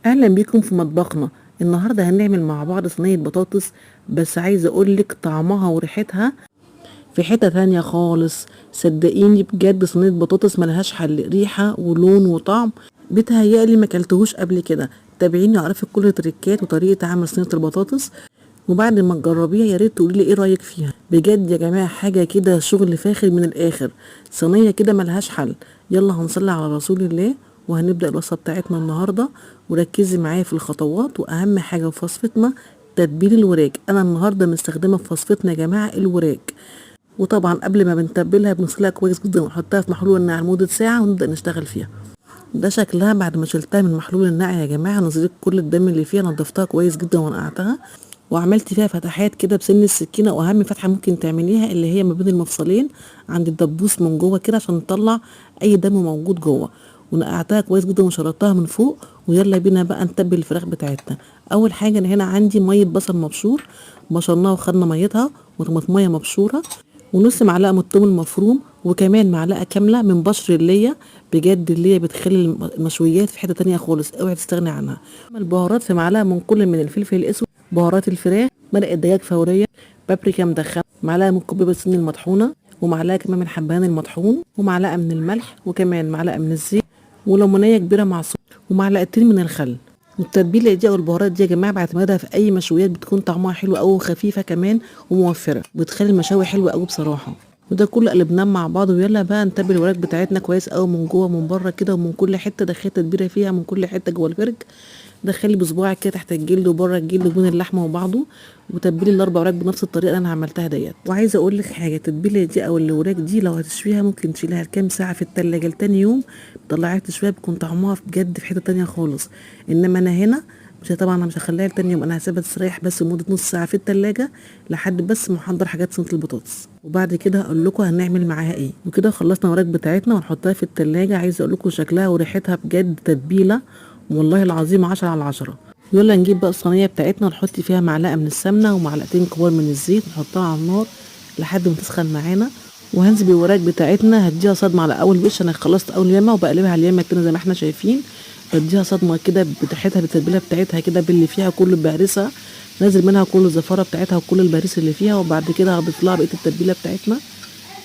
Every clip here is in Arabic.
اهلا بيكم في مطبخنا. النهارده هنعمل مع بعض صينيه بطاطس، بس عايزه اقولك طعمها وريحتها في حته تانية خالص. صدقيني بجد صينيه بطاطس ملهاش حل، ريحه ولون وطعم بتهيألي ما كلتهوش قبل كده. تابعيني اعرفك كل تريكات وطريقه عمل صينيه البطاطس، وبعد ما تجربيها يا ريت تقولي لي ايه رايك فيها. بجد يا جماعه حاجه كده شغل فاخر من الاخر، صينيه كده ملهاش حل. يلا هنصلي على رسول الله وهنبدا الوصفه بتاعتنا النهارده، وركزي معايا في الخطوات. واهم حاجه في وصفتنا تتبيل الوراك. انا النهارده مستخدمه في وصفتنا يا جماعه الوراك. وطبعا قبل ما بنتبلها بنغسلها كويس جدا ونحطها في محلول النقع لمده ساعه ونبدا نشتغل فيها. ده شكلها بعد ما شلتها من محلول النقع يا جماعه. نزلت كل الدم اللي فيها، نضفتها كويس جدا ونقعتها، وعملت فيها فتحات كده بسن السكينه. واهم فتحه ممكن تعمليها اللي هي ما بين المفصلين عند الدبوس من جوه كده عشان نطلع اي دم موجود جوه. ونقعتها كويس جدا وشرطتها من فوق. ويلا بينا بقى نتبل الفراخ بتاعتنا. اول حاجه انا هنا عندي ميه بصل مبشور، بشرناها وخدنا ميتها، وطماطميه مبشوره، ونص معلقه من الثوم المفروم، وكمان معلقه كامله من بشر اللية. بجد اللية بتخلي المشويات في حته تانية خالص، اوعي تستغني عنها. البهارات في معلقه من كل من الفلفل الاسود، بهارات الفراخ، مرقه دجاج فوريه، بابريكا مدخنه، معلقه من كوبيبه السن المطحونه، ومعلقه كمان من حبهان المطحون، ومعلقه من الملح، وكمان معلقه من الزيت، وليمونيه كبيره معصوره، ومعلقتين من الخل. والتتبيله دي او البهارات دي يا جماعه بعتمدها في اي مشويات، بتكون طعمها حلو قوي وخفيفه كمان وموفره، بتخلي المشاوي حلوه قوي بصراحه. وده كله قلبناه مع بعض. ويلا بقى نتبل الوراك بتاعتنا كويس قوي من جوه ومن بره كده ومن كل حته. دخلي تتبيله فيها من كل حته جوه الفرج، دخلي بصباعك كده تحت الجلد وبره الجلد وبين اللحمه وبعضه، وتبلي الاربع وراك بنفس الطريقه اللي انا عملتها ديت. وعايزه اقول لك حاجه، التتبيله دي او الوراك دي لو هتشويها ممكن تشيلها لكام ساعه في التلاجة لتاني يوم تطلعيها تشويها، بيكون طعمها بجد في حته تانية خالص. انما انا هنا طبعا انا مش هخليها لتاني يوم، انا هسيبها تستريح بس لمده نص ساعه في التلاجة لحد بس ما احضر حاجات صينيه البطاطس. وبعد كده هقول لكم هنعمل معاها ايه. وكده خلصنا الوراك بتاعتنا ونحطها في التلاجة. عايزه اقول لكم شكلها وريحتها بجد تتبيله والله العظيم 10/10. يلا نجيب بقى الصينيه بتاعتنا ونحط فيها معلقه من السمنه ومعلقتين كبار من الزيت، نحطها على النار لحد ما تسخن معانا. وهنزل بالوراك بتاعتنا، هديها صدمه على اول وش. انا خلصت اول يمه وبقلبها على اليمه التانيه زي ما احنا شايفين. بديها صدمه كده بتاعتها بالتتبيله بتاعتها كده باللي فيها كل بهرسها، نازل منها كل الزفاره بتاعتها وكل البهرس اللي فيها. وبعد كده هضيف لها بقيه التتبيله بتاعتنا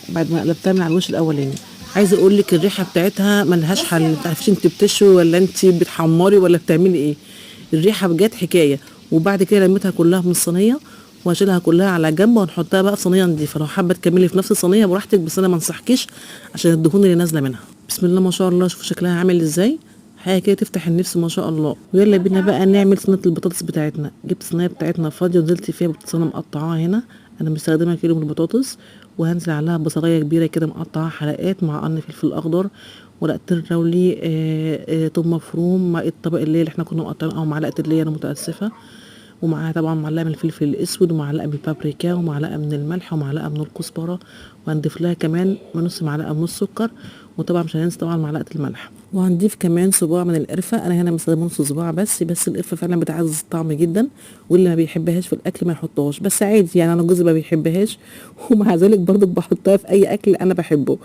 بعد ما قلبتها من على الوش الاولاني. عايزه اقول لك الريحه بتاعتها ملهاش حل. ما تعرفيش انت بتشوي ولا انت بتحمري ولا بتعملي ايه. الريحه بجد حكايه. وبعد كده لميتها كلها من الصينيه واشيلها كلها على جنب ونحطها بقى في صينيه نضيفه. لو حابه تكملي في نفس الصينيه براحتك، بس انا ما انصحكيش عشان الدهون اللي نازله منها. بسم الله ما شاء الله، شوفوا شكلها عامل ازاي، حاجه كده تفتح النفس ما شاء الله. ويلا بينا بقى نعمل صينيه البطاطس بتاعتنا. جبت الصينيه بتاعتنا فاضيه ونزلت فيها بطاطس انا مقطعاها هنا. انا مستخدمه كيلو من البطاطس، وهنزل عليها بصلايه كبيره كده مقطعها حلقات مع قرن فلفل اخضر، ورقتين راولي، توم مفروم، مع الطبق اللي احنا كنا مقطعينه او معلقه اللي انا متاسفه. ومعاها طبعا معلقه من الفلفل الاسود ومعلقه من البابريكا ومعلقه من الملح ومعلقه من الكزبره، وهنضيف لها كمان نص معلقه من السكر، وطبعا مش هننسى طبعا معلقه الملح. وهنضيف كمان صباع من القرفه. انا هنا مستخدمه نص صباع بس القرفه فعلا بتعزز الطعم جدا، واللي ما بيحبهاش في الاكل ما يحطهاش، بس عادي يعني انا جوزي ما بيحبهاش ومع ذلك برضو بحطها في اي اكل انا بحبه.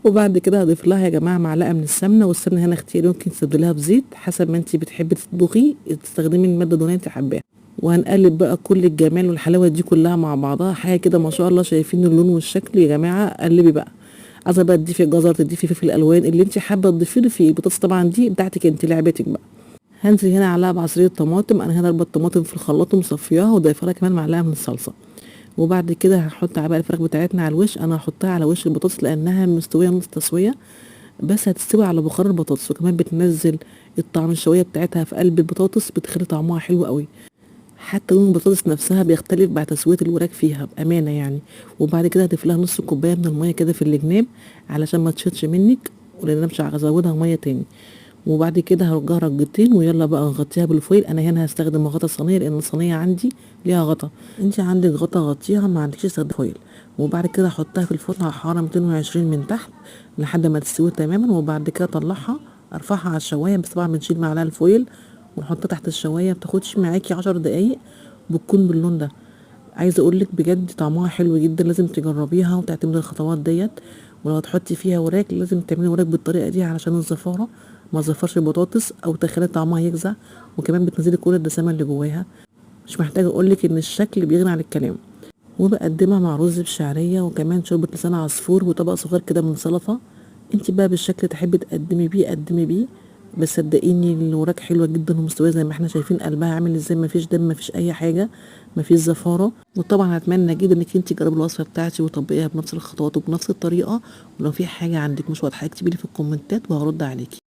وبعد كده هضيف لها يا جماعه معلقه من السمنه. والسمنه هنا اختياري، ممكن تستبدليها بزيت حسب ما انت بتحبي تطبخي، تستخدمي الماده الدهنيه انت حباها. وهنقلب بقى كل الجمال والحلاوه دي كلها مع بعضها، حاجه كده ما شاء الله. شايفين اللون والشكل يا جماعه؟ قلبي بقى. عايزه بقى تضيفي جزر، تضيفي فلفل الوان، اللي انت حابه تضيفيه له في البطاطس طبعا دي بتاعتك انت، لعبتك بقى. هنزل هنا عليها بعصير طماطم. انا هنا ضربه الطماطم في الخلاط ومصفياها وضايفه لها كمان معلقه من الصلصه. وبعد كده هنحط على بقى الفراخ بتاعتنا على الوش. انا هحطها على وش البطاطس لانها مستويه نص تسويه، بس هتستوي على بخار البطاطس، وكمان بتنزل الطعم الشويه بتاعتها في قلب البطاطس، بتخلي طعمها حلو قوي. حتى لون البطاطس نفسها بيختلف بعد تسويه الوراك فيها بامانه يعني. وبعد كده هضيف لها نص كوبايه من الميه كده في الجناب علشان ما تشطش منك، ولان انا مش هزودها ميه تاني. وبعد كده هرجها رجتين، ويلا بقى نغطيها بالفويل. انا هنا هستخدم غطا صينيه لان الصينيه عندي ليها غطا. انت عندك غطا غطيها، ما عندكش استخدم فويل. وبعد كده احطها في الفرن على حراره 220 من تحت لحد ما تستوي تماما. وبعد كده اطلعها ارفعها على الشوايه، بس طبعا بنشيل معلقه الفويل ونحطها تحت الشوايه. بتاخدش معاكي 10 دقايق بتكون باللون ده. عايزه اقولك بجد طعمها حلو جدا، لازم تجربيها وتعتمدي الخطوات ديت. ولو هتحطي فيها وراك لازم تعملي وراك بالطريقه دي علشان الزفاره. ما زفرش البطاطس او تخلي طعمها يجزع، وكمان بتنزلي كل الدسامه اللي جواها. مش محتاجه اقولك ان الشكل بيغني عن الكلام. وبقدمها مع رز بشعريه وكمان شوربه لسان عصفور وطبق صغير كده من سلطه. انت بقى بالشكل تحبي تقدمي بيه قدمي بيه، بس صدقيني الوراك حلوه جدا ومستويه زي ما احنا شايفين، قلبها عامل ازاي، مفيش دم مفيش اي حاجه، مفيش زفاره. وطبعا هتمنى جدا انك انت تجربي الوصفه بتاعتي وتطبقيها بنفس الخطوات وبنفس الطريقه. ولو في حاجه عندك مش واضحه اكتبي لي في الكومنتات وهرد عليكي.